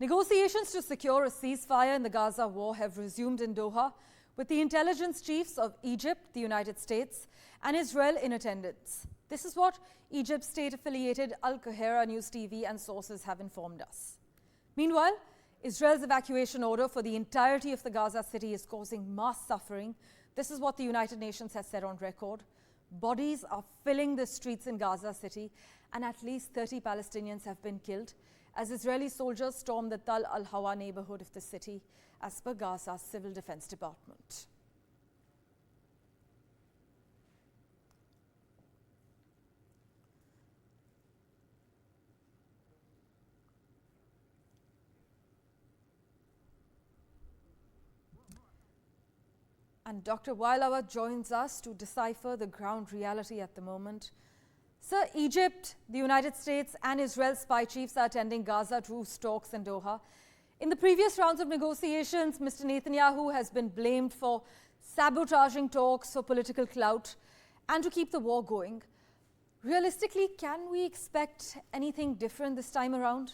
Negotiations to secure a ceasefire in the Gaza war have resumed in Doha, with the intelligence chiefs of Egypt, the United States, and Israel in attendance. This is what Egypt's state-affiliated Al Qahira News TV and sources have informed us. Meanwhile, Israel's evacuation order for the entirety of the Gaza city is causing mass suffering. This is what the United Nations has said on record. Bodies are filling the streets in Gaza city, and at least 30 Palestinians have been killed as Israeli soldiers storm the Tal al-Hawa neighborhood of the city, as per Gaza's Civil Defense Department. And Dr. Waiel Awwad joins us to decipher the ground reality at the moment. Sir, Egypt, the United States and Israel's spy chiefs are attending Gaza truce talks in Doha. In the previous rounds of negotiations, Mr. Netanyahu has been blamed for sabotaging talks for political clout and to keep the war going. Realistically, can we expect anything different this time around?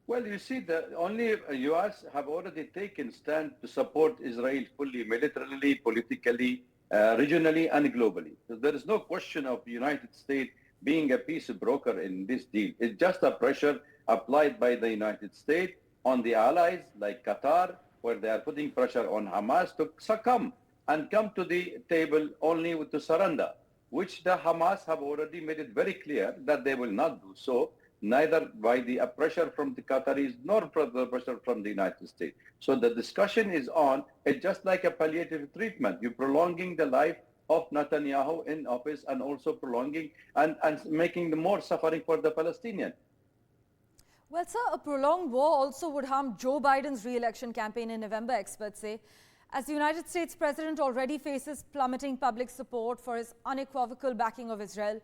Well, you see, the only U.S. have already taken stand to support Israel fully, militarily, politically, regionally, and globally. So there is no question of the United States being a peace broker in this deal. It's just a pressure applied by the United States on the allies like Qatar, where they are putting pressure on Hamas to succumb and come to the table only to surrender, which the Hamas have already made it very clear that they will not do so, neither by the pressure from the Qataris nor from the pressure from the United States. So the discussion is on, it's just like a palliative treatment. You're prolonging the life of Netanyahu in office and also prolonging and making the more suffering for the Palestinians. Well, sir, a prolonged war also would harm Joe Biden's re-election campaign in November, experts say, as the United States president already faces plummeting public support for his unequivocal backing of Israel.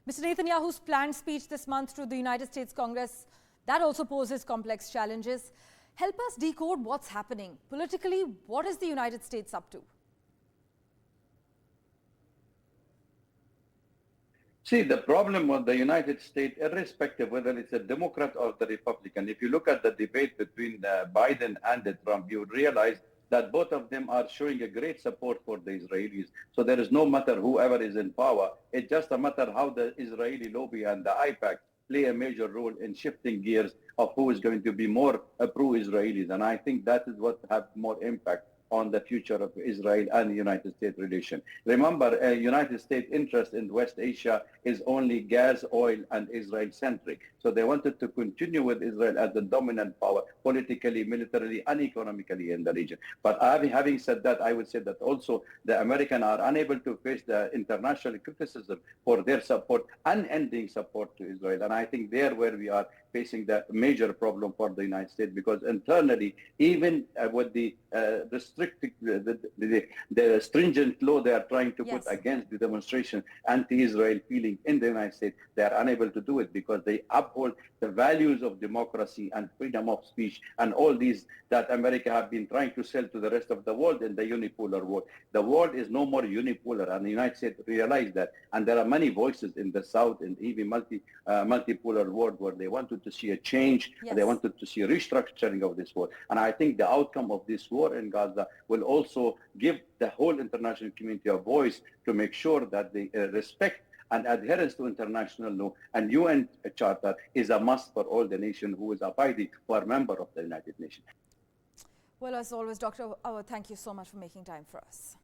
Mr. Netanyahu's planned speech this month to the United States Congress, that also poses complex challenges. Help us decode what's happening. Politically, what is the United States up to? See, the problem with the United States, irrespective whether it's a Democrat or the Republican, if you look at the debate between Biden and Trump, you would realize that both of them are showing a great support for the Israelis. So there is no matter whoever is in power, it's just a matter how the Israeli lobby and the IPAC play a major role in shifting gears of who is going to be more pro-Israelis. And I think that is what have more impact on the future of Israel and the United States relation. Remember, United States interest in West Asia is only gas, oil, and Israel-centric. So they wanted to continue with Israel as the dominant power, politically, militarily, and economically in the region. But having said that, I would say that also the Americans are unable to face the international criticism for their support, unending support to Israel. And I think there where we are facing the major problem for the United States, because internally, even with the the stringent law they are trying to put against the demonstration, anti-Israel feeling in the United States, they are unable to do it because they uphold the values of democracy and freedom of speech and all these that America have been trying to sell to the rest of the world in the unipolar world. The world is no more unipolar, and the United States realize that. And there are many voices in the South and even multipolar world where they wanted to see a change, they wanted to see a restructuring of this war. And I think the outcome of this war in Gaza will also give the whole international community a voice to make sure that they respect and adherence to international law and UN Charter is a must for all the nations who is abiding who are member of the United Nations. Well, as always, Dr. Awwad, thank you so much for making time for us.